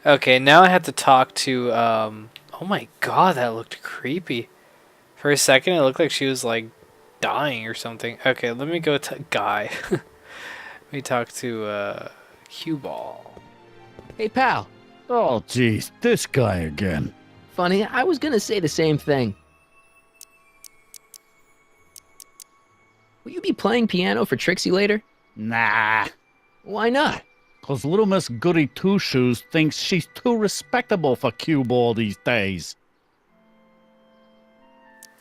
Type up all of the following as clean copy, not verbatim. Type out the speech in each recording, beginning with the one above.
Okay, now I have to talk to, oh my god, that looked creepy. For a second, it looked like she was, like, dying or something. Okay, let me go to Guy. Let me talk to, Cue Ball. Hey, pal. Oh, jeez, this guy again. Funny, I was gonna say the same thing. Will you be playing piano for Trixie later? Nah, Why not? 'cause little Miss Goody Two-Shoes thinks she's too respectable for cue ball these days.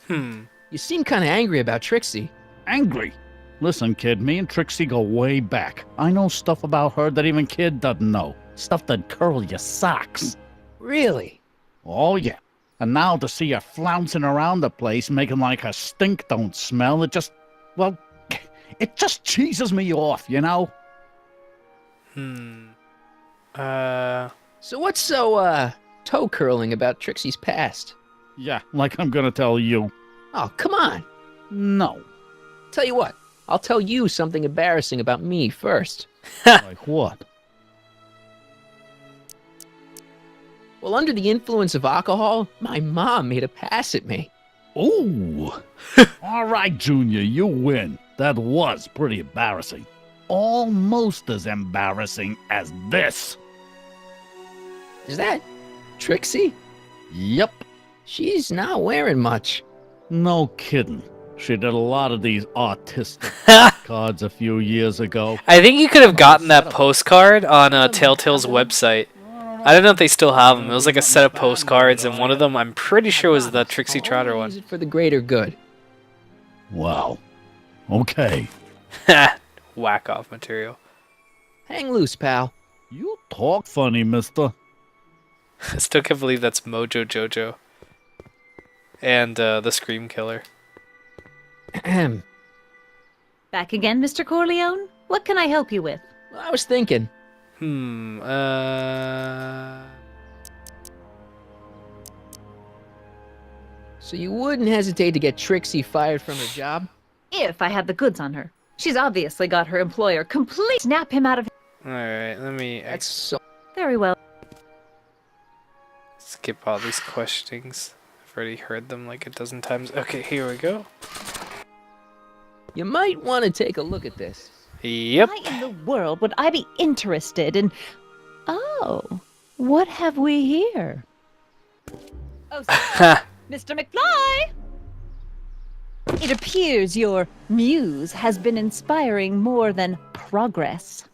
You seem kind of angry about Trixie. Angry. Listen, kid, me and Trixie go way back. I know stuff about her that even kid doesn't know. Stuff that curl your socks. Really? Oh, yeah. And now to see her flouncing around the place, making like her stink don't smell, it just, well, it just cheeses me off, you know? So what's so, toe curling about Trixie's past? Yeah, like I'm gonna tell you. Oh, come on. No. Tell you what, I'll tell you something embarrassing about me first. Like what? Well, under the influence of alcohol, my mom made a pass at me. Ooh. All right, Junior, you win. That was pretty embarrassing. Almost as embarrassing as this. Is that Trixie? Yep. She's not wearing much. No kidding. She did a lot of these artistic cards a few years ago. I think you could have gotten that postcard on Telltale's website. I don't know if they still have them. It was like a set of postcards, and one of them I'm pretty sure was the Trixie Trotter Use one. it for the greater good. Wow. Okay. Whack off material. Hang loose, pal. You talk funny, mister. I still can't believe that's Mojo Jojo. And the Scream Killer. Ahem. Back again, Mr. Corleone? What can I help you with? Well, I was thinking. So you wouldn't hesitate to get Trixie fired from her job? If I had the goods on her. She's obviously got her employer complete snap him out of. Alright, let me That's so... Very well. skip all these questionings. I've already heard them like a dozen times. Okay, here we go. You might want to take a look at this. Yep. Why in the world would I be interested in... Oh, what have we here? Oh, Mr. McFly! It appears your muse has been inspiring more than progress.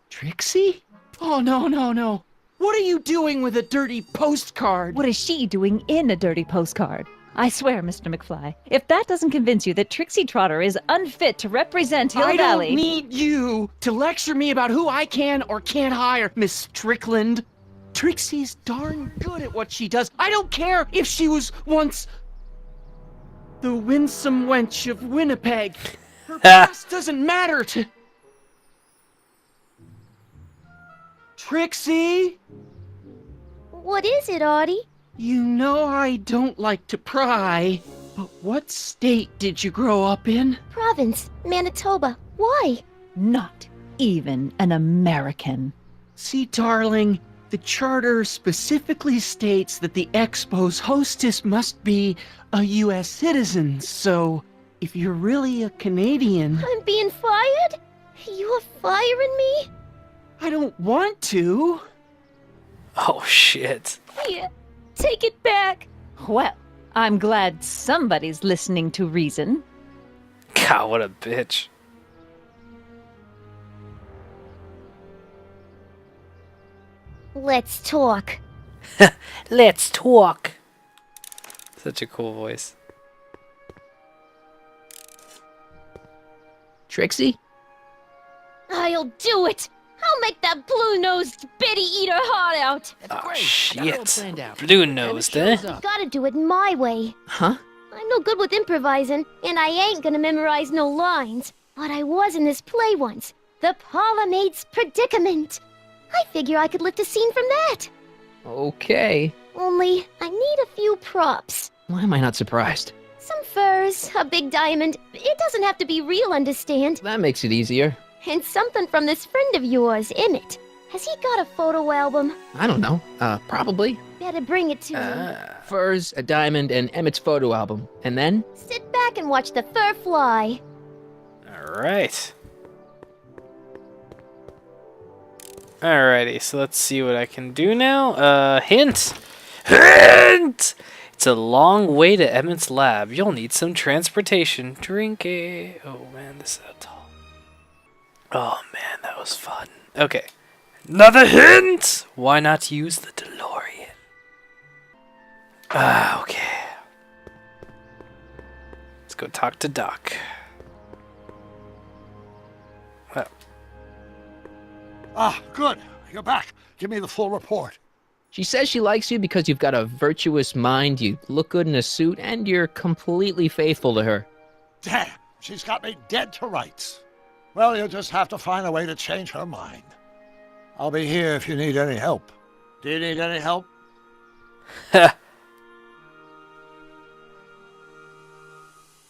Trixie? Oh, no, no, no. What are you doing with a dirty postcard? What is she doing in a dirty postcard? I swear, Mr. McFly, if that doesn't convince you that Trixie Trotter is unfit to represent Hill I Valley... don't need you to lecture me about who I can or can't hire, Miss Strickland. Trixie's darn good at what she does. I don't care if she was once the winsome wench of Winnipeg. Her past doesn't matter to... Trixie? What is it, Audie? You know I don't like to pry, but what state did you grow up in? Province, Manitoba. Why? Not even an American. See, darling, the charter specifically states that the expo's hostess must be a U.S. citizen, so if you're really a Canadian... I'm being fired? You are firing me? I don't want to. Oh shit. Here, take it back. Well, I'm glad somebody's listening to reason. God, what a bitch. Let's talk. Let's talk. Such a cool voice. Trixie? I'll do it. I'll make that blue-nosed Betty eat her heart out. Oh Got it all shit. planned out. Blue nosed, eh? Gotta do it my way. Huh? I'm no good with improvising, and I ain't gonna memorize no lines. But I was in this play once. The Parlor Maid's Predicament. I figure I could lift a scene from that. Okay. Only, I need a few props. Why am I not surprised? Some furs, a big diamond. It doesn't have to be real, understand? That makes it easier. And something from this friend of yours, Emmett. Has he got a photo album? I don't know. Probably. Better bring it to me. Ah. Furs, a diamond, and Emmett's photo album. And then? Sit back and watch the fur fly. Alright. Alrighty, so let's see what I can do now. Hint! Hint! It's a long way to Emmett's lab. You'll need some transportation. Drink a... Oh man, this is so tall. Oh man, that was fun. Okay. Another hint! Why not use the DeLorean? Okay. Let's go talk to Doc. Well, Ah, good. You're back. Give me the full report. She says she likes you because you've got a virtuous mind, you look good in a suit, and you're completely faithful to her. Damn, she's got me dead to rights. Well, you'll just have to find a way to change her mind. I'll be here if you need any help. Do you need any help? I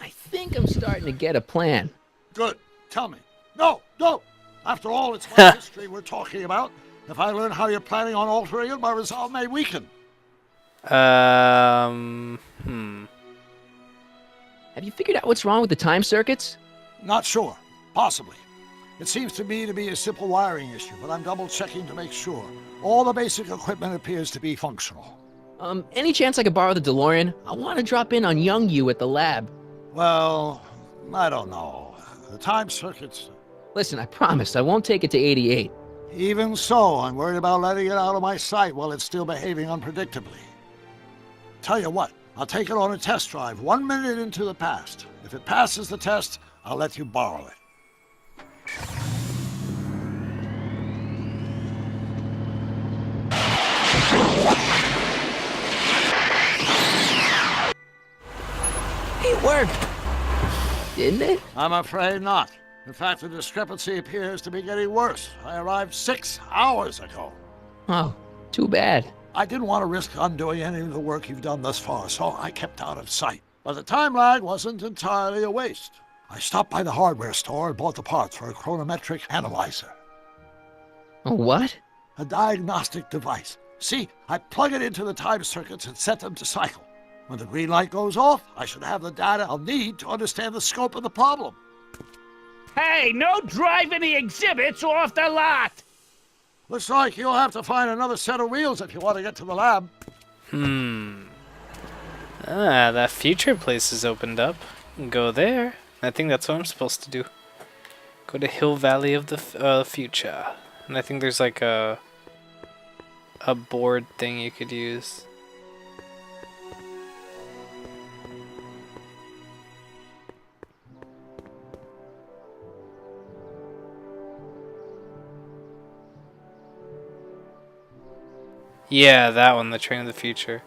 think I'm starting to get a plan. Good. Tell me. No, no. After all, it's my history we're talking about. If I learn how you're planning on altering it, my resolve may weaken. Have you figured out what's wrong with the time circuits? Not sure. Possibly. It seems to me to be a simple wiring issue, but I'm double-checking to make sure. All the basic equipment appears to be functional. Any chance I could borrow the DeLorean? I want to drop in on young you at the lab. Well, I don't know. The time circuits... Listen, I promise I won't take it to 88. Even so, I'm worried about letting it out of my sight while it's still behaving unpredictably. Tell you what, I'll take it on a test drive 1 minute into the past. If it passes the test, I'll let you borrow it. It worked! Didn't it? I'm afraid not. In fact, the discrepancy appears to be getting worse. I arrived 6 hours ago. Oh, too bad. I didn't want to risk undoing any of the work you've done thus far, so I kept out of sight. But the time lag wasn't entirely a waste. I stopped by the hardware store and bought the parts for a chronometric analyzer. A what? A diagnostic device. See, I plug it into the time circuits and set them to cycle. When the green light goes off, I should have the data I'll need to understand the scope of the problem. Hey, no driving the exhibits off the lot! Looks like you'll have to find another set of wheels if you want to get to the lab. That future place is opened up. Go there. I think that's what I'm supposed to do. Go to Hill Valley of the Future. And I think there's like a board thing you could use. Yeah, that one, the Train of the Future.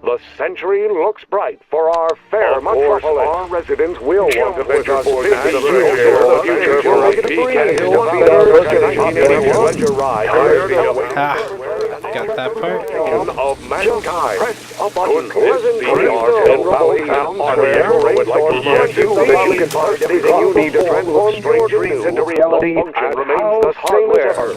The century looks bright for our fair metropolis. Our residents will want to venture forth into the future for a pleasure ride. Got that part? Of mankind. Press a button. Pleasant Hill Valley found on the rainforest. You can find everything you need to transform your dreams into reality and remains the same as ever.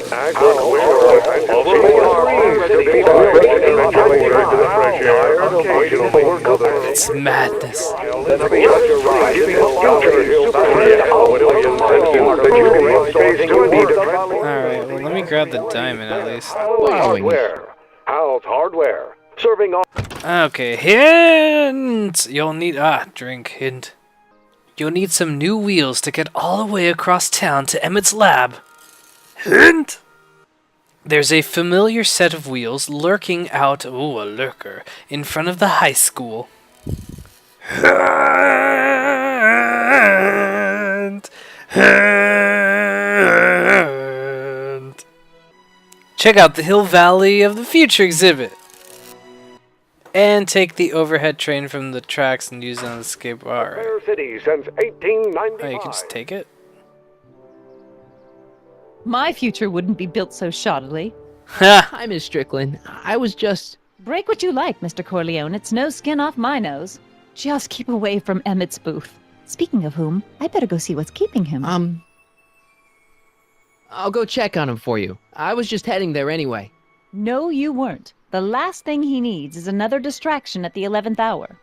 It's madness. Alright, well let me grab the diamond at least. Hal's Hardware. Serving all... Okay, hint! You'll need... drink, hint. You'll need some new wheels to get all the way across town to Emmett's lab. Hint! There's a familiar set of wheels lurking out... Ooh, a lurker. In front of the high school. Hint! Hint! Check out the Hill Valley of the Future exhibit. And take the overhead train from the tracks and use it on the skateboard. Alright. Fair City since 1895. Oh, you can just take it? My future wouldn't be built so shoddily. Ha! Hi, Miss Strickland. I was just... Break what you like, Mr. Corleone. It's no skin off my nose. Just keep away from Emmett's booth. Speaking of whom, I better go see what's keeping him. I'll go check on him for you. I was just heading there anyway. No, you weren't. The last thing he needs is another distraction at the 11th hour.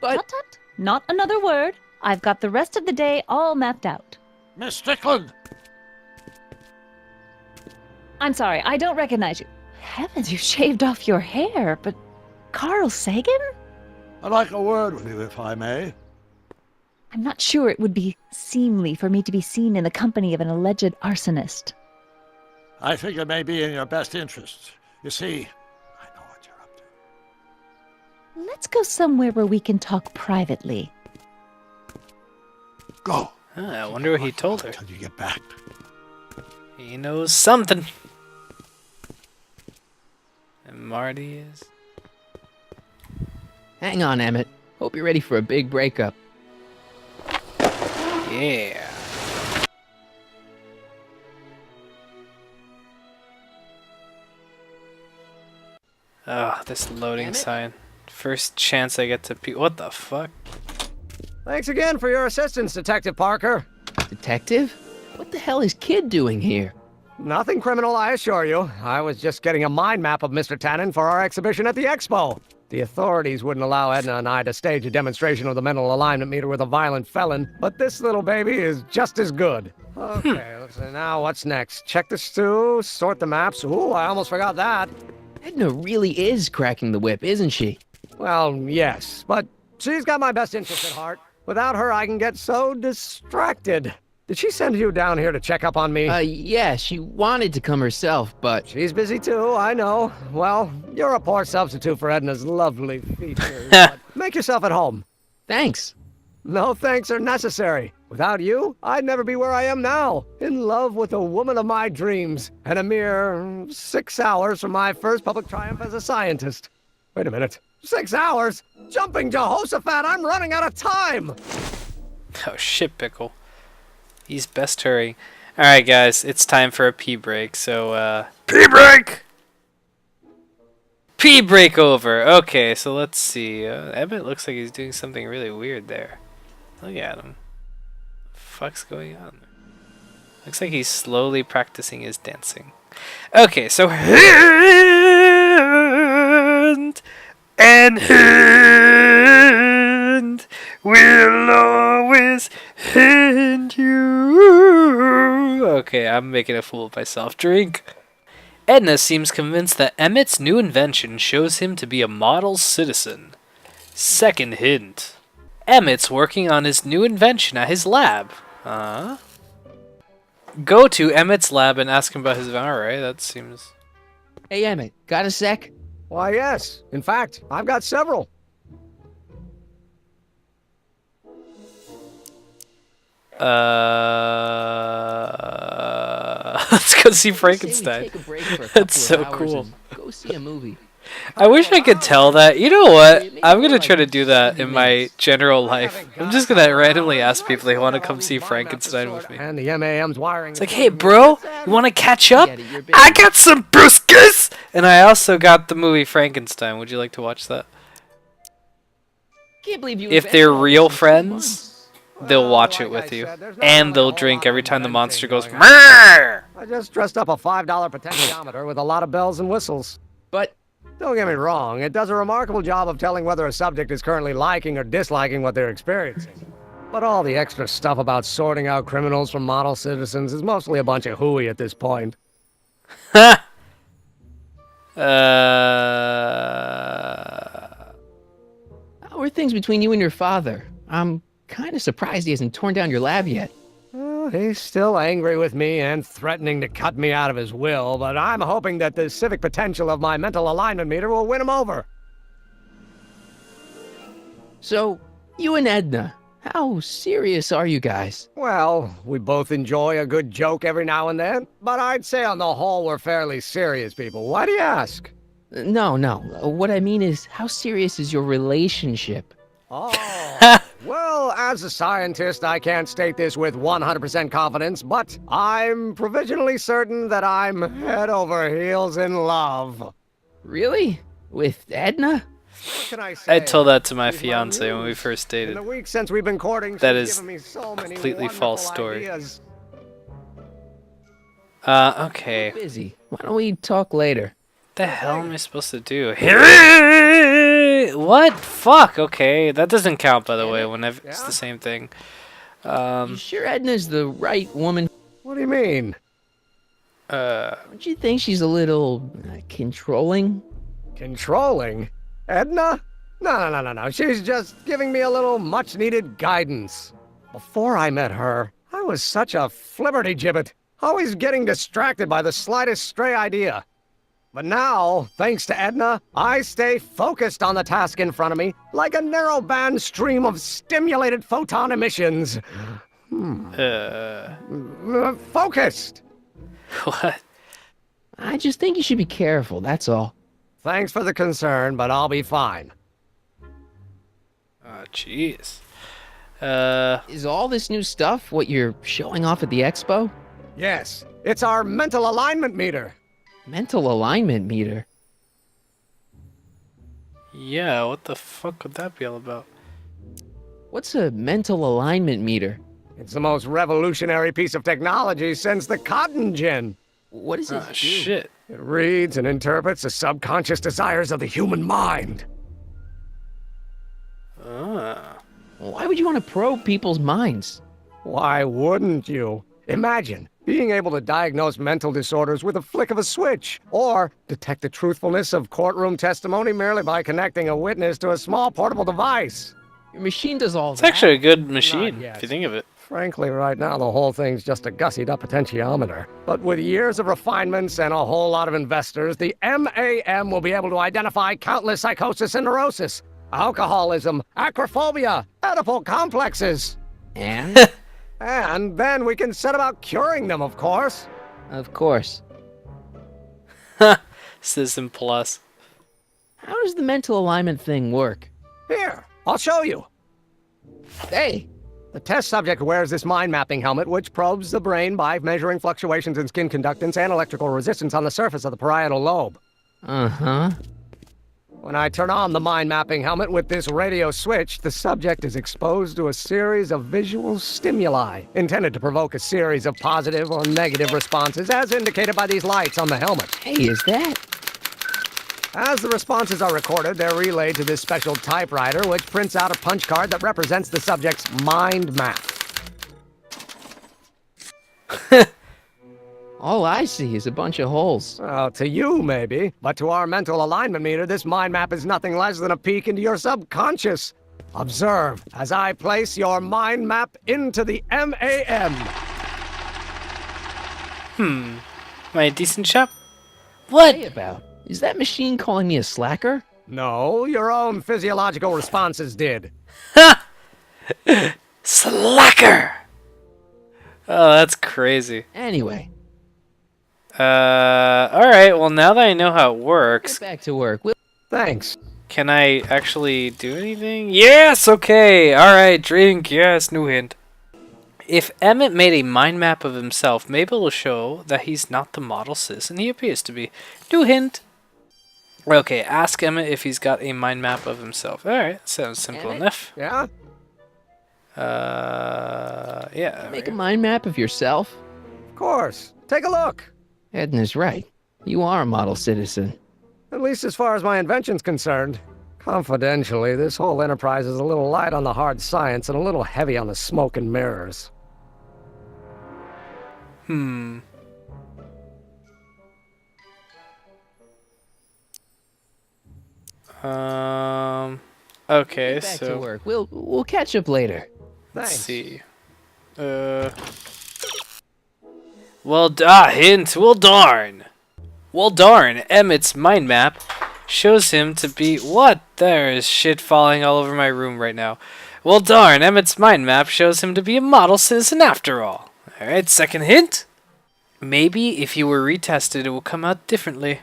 But Tut tut. Not another word. I've got the rest of the day all mapped out. Miss Strickland! I'm sorry, I don't recognize you. Heavens, you shaved off your hair, but Carl Sagan? I'd like a word with you, if I may. I'm not sure it would be seemly for me to be seen in the company of an alleged arsonist. I think it may be in your best interest. You see, I know what you're up to. Let's go somewhere where we can talk privately. Go. I wonder what he told her. Until you get back. He knows something. And Marty is. hang on, Emmett. Hope you're ready for a big breakup. Yeah. Oh, this loading sign. First chance I get to what the fuck? Thanks again for your assistance, Detective Parker. Detective? What the hell is Kid doing here? Nothing criminal, I assure you. I was just getting a mind map of Mr. Tannen for our exhibition at the expo. The authorities wouldn't allow Edna and I to stage a demonstration of the mental alignment meter with a violent felon, but this little baby is just as good. Okay, let's see. Now what's next? Check the stew, sort the maps. Ooh, I almost forgot that. Edna really is cracking the whip, isn't she? Well, yes, but she's got my best interest at heart. Without her, I can get so distracted. Did she send you down here to check up on me? Yeah, she wanted to come herself, but... She's busy too, I know. Well, you're a poor substitute for Edna's lovely features. But make yourself at home. Thanks. No thanks are necessary. Without you, I'd never be where I am now. In love with the woman of my dreams. And a mere 6 hours from my first public triumph as a scientist. Wait a minute. 6 hours? Jumping Jehoshaphat, I'm running out of time! Oh shit, Pickle. He's best hurrying. Alright guys, it's time for a pee break, so pee break! Pee break over! Okay, so let's see. Emmett looks like he's doing something really weird there. Look at him. What the fuck's going on? Looks like he's slowly practicing his dancing. Okay, so hand and hand will always hand you. Okay, I'm making a fool of myself. Drink. Edna seems convinced that Emmett's new invention shows him to be a model citizen. Second hint. Emmett's working on his new invention at his lab. Go to Emmett's lab and ask him about his... Alright, that seems... Hey, Emmett, got a sec? Why, yes. In fact, I've got several. Let's go see Frankenstein. That's so cool. Go see a movie. I wish I could tell that. You know what? I'm gonna try to do that in my general life. I'm just gonna randomly ask people if they want to come see Frankenstein with me. And the MAM's wiring. It's like, hey bro, you want to catch up? I got some brewskis! And I also got the movie Frankenstein. Would you like to watch that? Can't believe you If they're real friends, they'll watch it with you. And they'll drink every time the monster goes, Murr! I just dressed up a $5 potentiometer with a lot of bells and whistles. But don't get me wrong, it does a remarkable job of telling whether a subject is currently liking or disliking what they're experiencing. But all the extra stuff about sorting out criminals from model citizens is mostly a bunch of hooey at this point. how are things between you and your father? I'm kind of surprised he hasn't torn down your lab yet. He's still angry with me and threatening to cut me out of his will, but I'm hoping that the civic potential of my mental alignment meter will win him over. So, you and Edna, how serious are you guys? Well, we both enjoy a good joke every now and then, but I'd say on the whole we're fairly serious people. Why do you ask? No. What I mean is, how serious is your relationship? Oh, well, as a scientist, I can't state this with 100% confidence, but I'm provisionally certain that I'm head over heels in love. Really? With Edna? What can I say? I told that to my She's fiance when we muse. first In dated. the week since we've been courting, That she's is given me so many completely wonderful false story. ideas. Okay. Busy. Why don't we talk later? The hell am I supposed to do? What? Fuck. Okay, that doesn't count, by the way. Whenever it's the same thing. You sure Edna's the right woman? What do you mean? Don't you think she's a little controlling? Controlling? Edna? No. She's just giving me a little much-needed guidance. Before I met her, I was such a flibberty-gibbet, always getting distracted by the slightest stray idea. But now, thanks to Edna, I stay focused on the task in front of me, like a narrow-band stream of stimulated photon emissions. Focused! What? I just think you should be careful, that's all. Thanks for the concern, but I'll be fine. Oh, jeez. Is all this new stuff what you're showing off at the expo? Yes, it's our mental alignment meter. Mental alignment meter? Yeah, what the fuck would that be all about? What's a mental alignment meter? It's the most revolutionary piece of technology since the cotton gin. What does it Oh, do? shit. It reads and interprets the subconscious desires of the human mind. Why would you want to probe people's minds? Why wouldn't you? Imagine being able to diagnose mental disorders with a flick of a switch, or detect the truthfulness of courtroom testimony merely by connecting a witness to a small portable device. Your machine does all It's that. actually a good machine, Not yet. if you think of it. Frankly, right now, the whole thing's just a gussied up potentiometer. But with years of refinements and a whole lot of investors, the MAM will be able to identify countless psychosis and neurosis, alcoholism, acrophobia, Oedipal complexes. And? And then we can set about curing them, of course. Of course. System Plus. How does the mental alignment thing work? Here, I'll show you. Hey! The test subject wears this mind mapping helmet, which probes the brain by measuring fluctuations in skin conductance and electrical resistance on the surface of the parietal lobe. Uh-huh. When I turn on the mind mapping helmet with this radio switch, the subject is exposed to a series of visual stimuli intended to provoke a series of positive or negative responses, as indicated by these lights on the helmet. Hey, is that? As the responses are recorded, they're relayed to this special typewriter, which prints out a punch card that represents the subject's mind map. All I see is a bunch of holes. Well, to you, maybe, but to our mental alignment meter, this mind map is nothing less than a peek into your subconscious. Observe as I place your mind map into the MAM. Am I a decent chap? What? Hey, about? Is that machine calling me a slacker? No, your own physiological responses did. Slacker! Oh, that's crazy. Anyway, Alright, well now that I know how it works, get back to work. Thanks. can I actually do anything? Yes, okay! Alright, drink, yes, new hint. If Emmett made a mind map of himself, maybe it'll show that he's not the model citizen he appears to be. New hint! Okay, ask Emmett if he's got a mind map of himself. Alright, sounds simple Emmett? enough. Yeah? Yeah. Make a mind map of yourself? Of course. Take a look. Edna's right. You are a model citizen. At least as far as my invention's concerned. Confidentially, this whole enterprise is a little light on the hard science and a little heavy on the smoke and mirrors. Okay, Get back to so work. We'll catch up later. let's Thanks. see. Hint. Well, darn. Well, darn. Emmett's mind map shows him to be what? There is shit falling all over my room right now. Well, darn. Emmett's mind map shows him to be a model citizen after all. All right. Second hint. Maybe if you were retested, it will come out differently.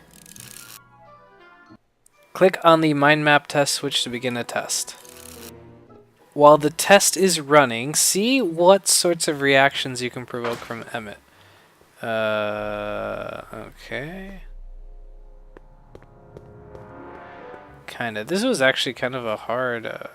Click on the mind map test switch to begin a test. While the test is running, see what sorts of reactions you can provoke from Emmett. Okay. Kinda. This was actually kind of a hard,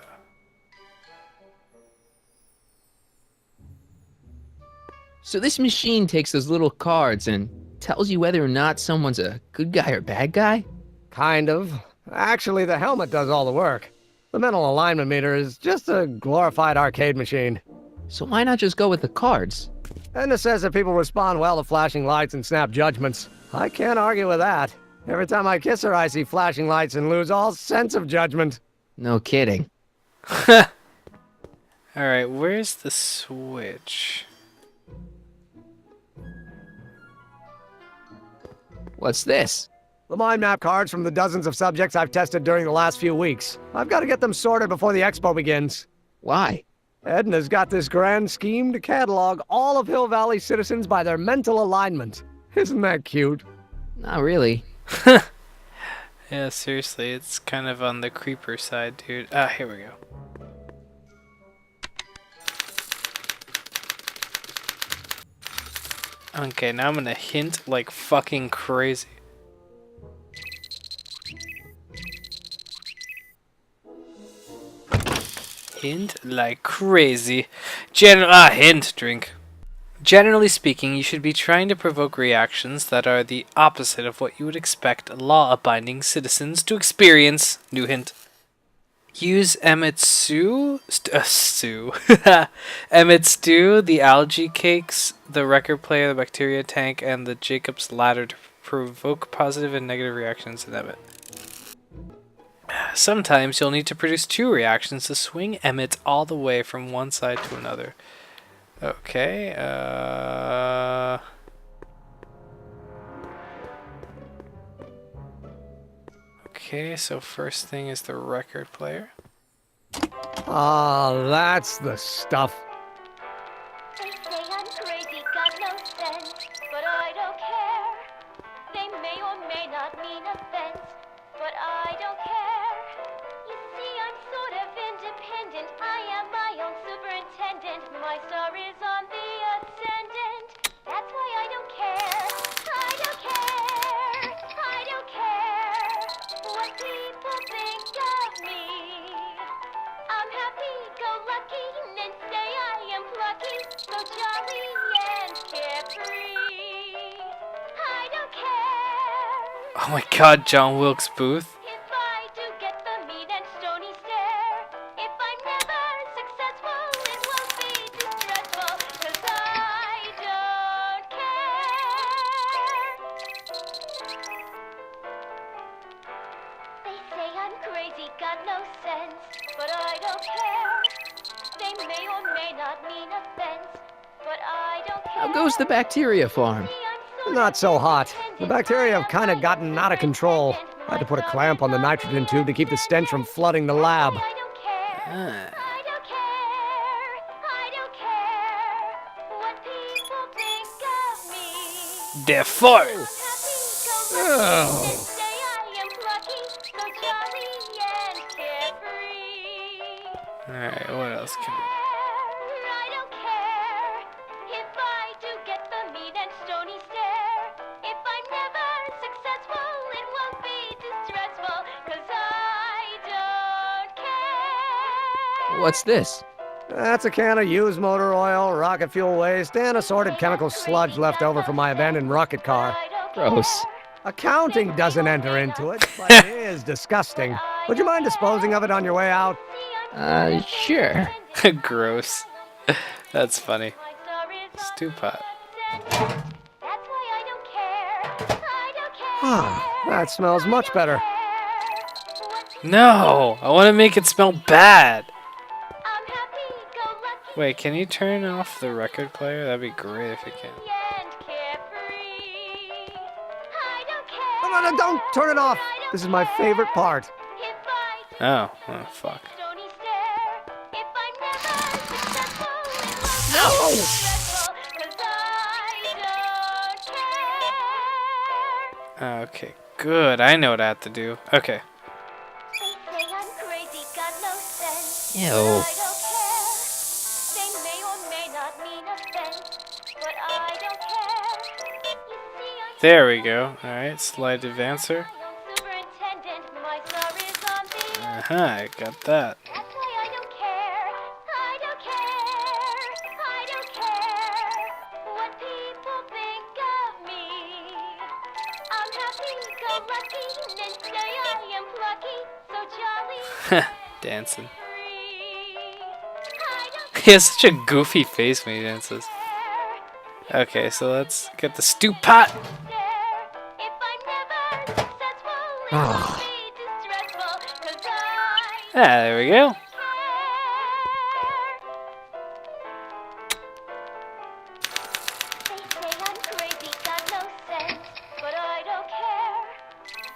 So this machine takes those little cards and tells you whether or not someone's a good guy or bad guy? Kind of. Actually, the helmet does all the work. The mental alignment meter is just a glorified arcade machine. So why not just go with the cards? Edna says that people respond well to flashing lights and snap judgments. I can't argue with that. Every time I kiss her, I see flashing lights and lose all sense of judgment. No kidding. Alright, where's the switch? What's this? The mind map cards from the dozens of subjects I've tested during the last few weeks. I've got to get them sorted before the expo begins. Why? Edna's got this grand scheme to catalog all of Hill Valley citizens by their mental alignment. Isn't that cute? Not really. Yeah, seriously, it's kind of on the creeper side, dude. Ah, here we go. Okay, now I'm gonna hint like fucking crazy. Hint like crazy. Hint, drink. Generally speaking, you should be trying to provoke reactions that are the opposite of what you would expect law-abiding citizens to experience. New hint. Use Emitsu, Emmett Stew, the algae cakes, the record player, the bacteria tank, and the Jacob's ladder to provoke positive and negative reactions in Emmett. Sometimes you'll need to produce 2 reactions to swing Emmett all the way from one side to another. Okay, okay, so first thing is the record player. Ah, that's the stuff. They say I'm crazy, got no sense, but I don't care. They may or may not mean offense, but I don't care. You see, I'm sort of independent. I am my own superintendent. My star is on the ascendant. That's why I don't care. I don't care. I don't care what people think of me. I'm happy-go-lucky and say I am plucky, so jolly and carefree. I don't care. Oh my god, John Wilkes Booth. If I do get the mean and stony stare, if I'm never successful, it won't be too stressful, 'cause I don't care. They say I'm crazy, got no sense, but I don't care. They may or may not mean offense, but I don't care. How goes the bacteria farm? Not so hot. The bacteria have kind of gotten out of control. I had to put a clamp on the nitrogen tube to keep the stench from flooding the lab. I don't care. Ah. I don't care. I don't care what people think of me. Therefore. I'm happy-go-lucky and say I am plucky, so jolly and carefree. Alright, what else can we... I don't care if I do get the mean and stony stare. If I'm never successful, it won't be too stressful, 'cause I don't care. What's this? That's a can of used motor oil, rocket fuel waste, and assorted chemical sludge left over from my abandoned rocket car. I don't care. Gross. Accounting doesn't enter into it, but it is disgusting. Would you mind disposing of it on your way out? Sure. Gross. That's funny. My star is on Stew pot. the ascendant. That's why I don't care. I don't care. Ah, that smells much better. What people No! I want to make it smell bad! I'm happy-go-lucky Wait, can you turn off the record player? That'd be great if you can. and carefree. I don't care. No, don't turn it off. This is my favorite part. If I do Oh, oh fuck. stony stare, if I'm never successful, it won't No! be stressful, 'cause I don't care. Okay, good. I know what I have to do. Okay. They say I'm crazy, got no sense. Ew. But I don't care. They may or may not mean offense, but I don't care. You see, I'm There we go. Alright, slide advancer. my own superintendent. My star is on the I got that. That's why I don't care. I don't care. I don't care what people think of me. happy-go-lucky, men say I am plucky, so jolly Dancing. free. I don't He has such a goofy face when he dances. care Okay, so let's get the stew pot. if I'm never successful. It won't be distressful, 'cause I Ah, there we go. They say I'm crazy, got no sense, but I don't care.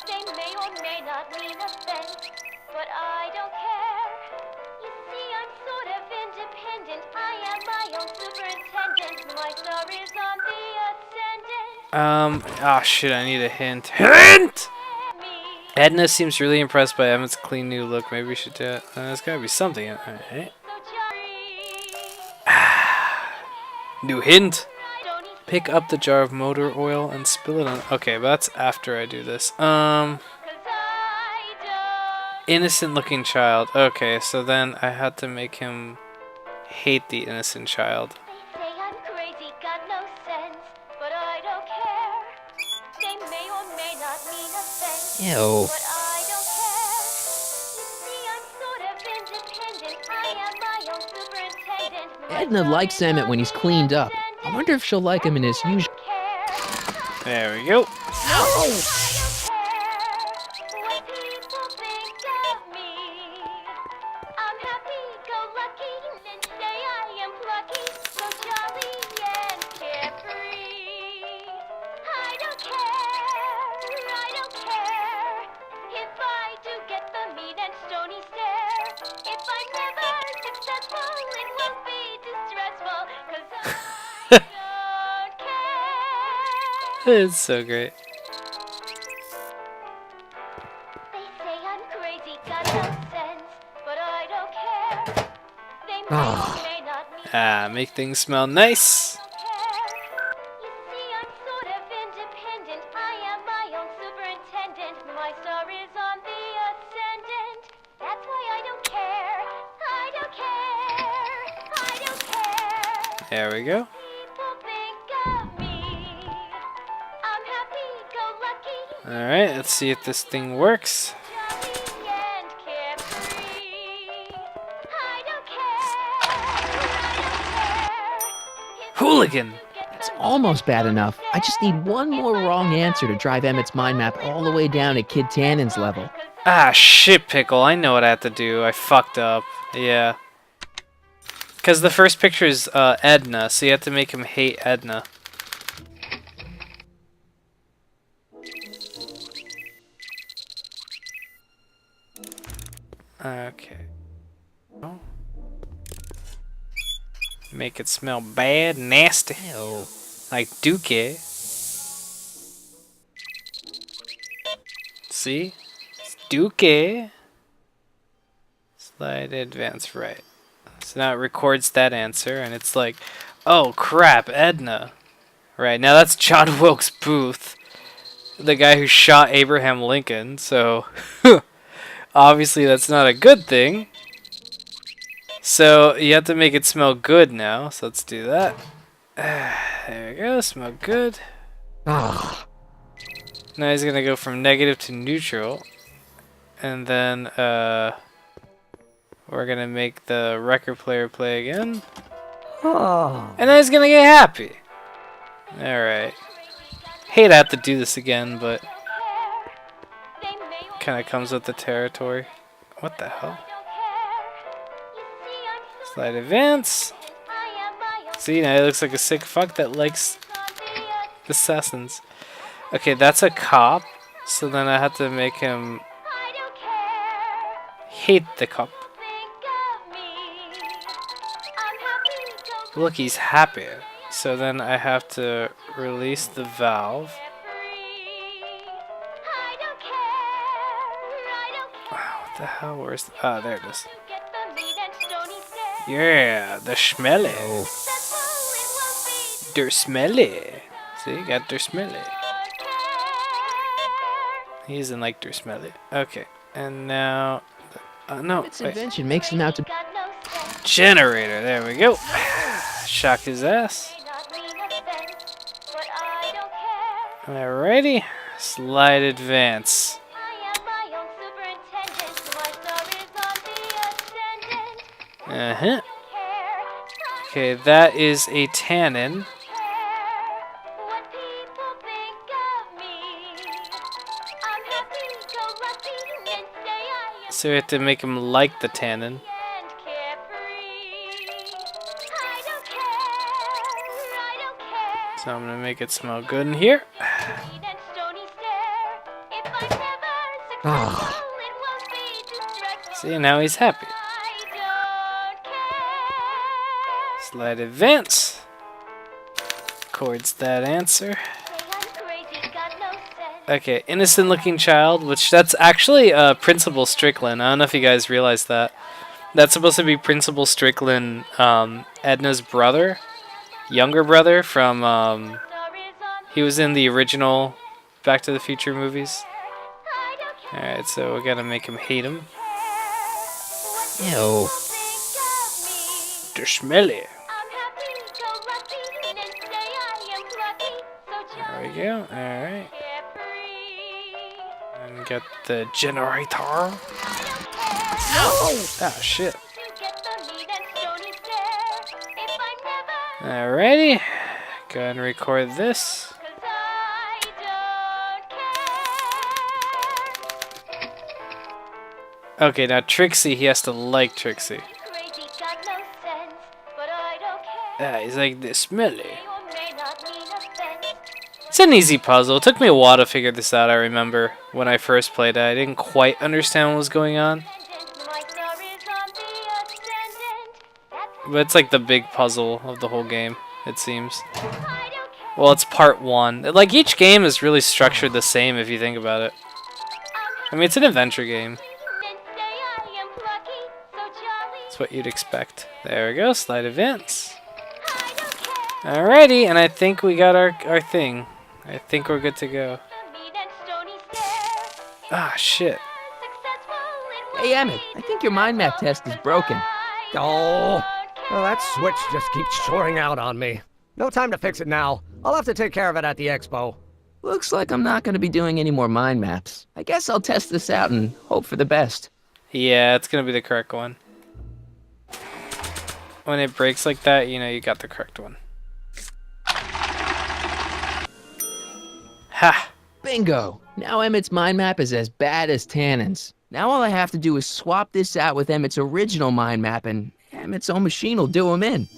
They may or may not mean offense, but I don't care. You see, I'm sort of independent. I am my own superintendent. My star is on the ascendant. Ah, shit, I need a hint. Hint! Me. Edna seems really impressed by Emmett's clean new look. Maybe we should do it. There's gotta be something. Alright. So jolly. New hint. Don't eat Pick up the jar of motor oil and spill it on. Okay, but that's after I do this. 'cause I don't. Innocent looking child. Okay, so then I had to make him hate the innocent child. They say I'm crazy, got no sense, but I don't care. They may or may not mean offense, Ew. but I don't care. You see, I'm sort of independent. I am my own superintendent. My Edna star likes is Emmett on when he's the cleaned up. I ascendant. wonder if she'll like him in his usual. There we go. I don't care what people think of me. I'm happy-go-lucky, men say I am plucky, so jolly and carefree. I don't care if I do get the mean and stony stare. If I'm never successful, it won't be distressful, 'cause I don't care. It's so great. They say I'm crazy, got no sense, but I don't care. They may or may not mean Ah, make things smell nice. I don't care. You see, I'm sort of independent. I am my own superintendent. My star is on the ascendant. That's why I don't care. I don't care. I don't care. There we go. People think of me. I'm happy-go-lucky. Alright, let's see if this thing works. Jolly and carefree. I don't care. I don't care. Hooligan! It's almost bad enough. I just need one more wrong answer to drive Emmett's mind map all the way down to Kid Tannen's level. Ah, shit, Pickle. I know what I have to do. I fucked up. Yeah. Because the first picture is Edna, so you have to make him hate Edna. Okay. Oh. Make it smell bad, nasty. Ew. Like Dookie. See? It's Dookie. Slide advance right. So now it records that answer and it's like, oh crap, Edna. Right, now that's John Wilkes Booth. The guy who shot Abraham Lincoln, so obviously that's not a good thing. So you have to make it smell good now, so let's do that. There we go, smell good. Ah, Now he's gonna go from negative to neutral. And then we're gonna make the record player play again. ah. And then he's gonna get happy. Alright. Hate I have to do this again, but kinda comes with the territory. What the hell? Slide advance. See, now he looks like a sick fuck that likes assassins. Okay, that's a cop. So then I have to make him hate the cop. Look, he's happy. So then I have to release the valve. What the hell? Where's... Ah, there it is. Yeah, the smelly. Der smelly. See, got der smelly. He isn't like der smelly. Okay, and now... no, Its wait. invention makes him out to Generator, there we go. Shock his ass. Alrighty. Slide advance. I am my own superintendent. My star is on the ascendant. Uh-huh. Care, Okay, that is a tannin. care what people think of me. I'm happy-go-lucky and say I am So we have to make him like the tannin. and carefree. I don't care. I don't care. So I'm gonna make it smell good in here. Need and stony stare. If I'm never Ah. successful, it won't be distressful. See, now he's happy. I don't care. Slide advance. Records that answer. Say I'm crazy, got no sense. Okay, innocent looking child, which that's actually Principal Strickland. I don't know if you guys realized that. That's supposed to be Principal Strickland, Edna's brother, younger brother from, Star is on he was in the original Back to the Future movies. I don't care. Alright, so we gotta make him hate him. What Ew. people think of me. They're smelly. I'm happy-go-lucky and say I am plucky. So There we jolly, go, alright. carefree. And get the generator. I don't care. Ah, shit. You get the meat and stony stare. If I'm never, Alrighty. Go ahead and record this. 'cause I don't care. Okay, now Trixie, he has to like Trixie. Crazy, got no sense, but I don't care. Ah, he's like, they're smelly. May or may not mean offense. It's an easy puzzle. It took me a while to figure this out, I remember. When I first played it, I didn't quite understand what was going on. My star is on the ascendant. That's But it's like the big puzzle of the whole game, it seems. I don't care. Well, it's part one. Like, each game is really structured the same if you think about it. I mean, it's an adventure game. And say I am plucky, so jolly. That's what you'd expect. There we go, slide advance. I don't care. Alrighty, and I think we got our thing. I think we're good to go. The meat and stony stare. Ah, shit. Successful, it will Hey, Emmett, I think your mind map test is broken. Oh, well, that switch just keeps shorting out on me. No time to fix it now. I'll have to take care of it at the expo. Looks like I'm not going to be doing any more mind maps. I guess I'll test this out and hope for the best. Yeah, it's gonna be the correct one. When it breaks like that, you know you got the correct one. Ha! Bingo! Now Emmett's mind map is as bad as Tannen's. Now all I have to do is swap this out with Emmett's original mind map and Emmett's own machine will do him in.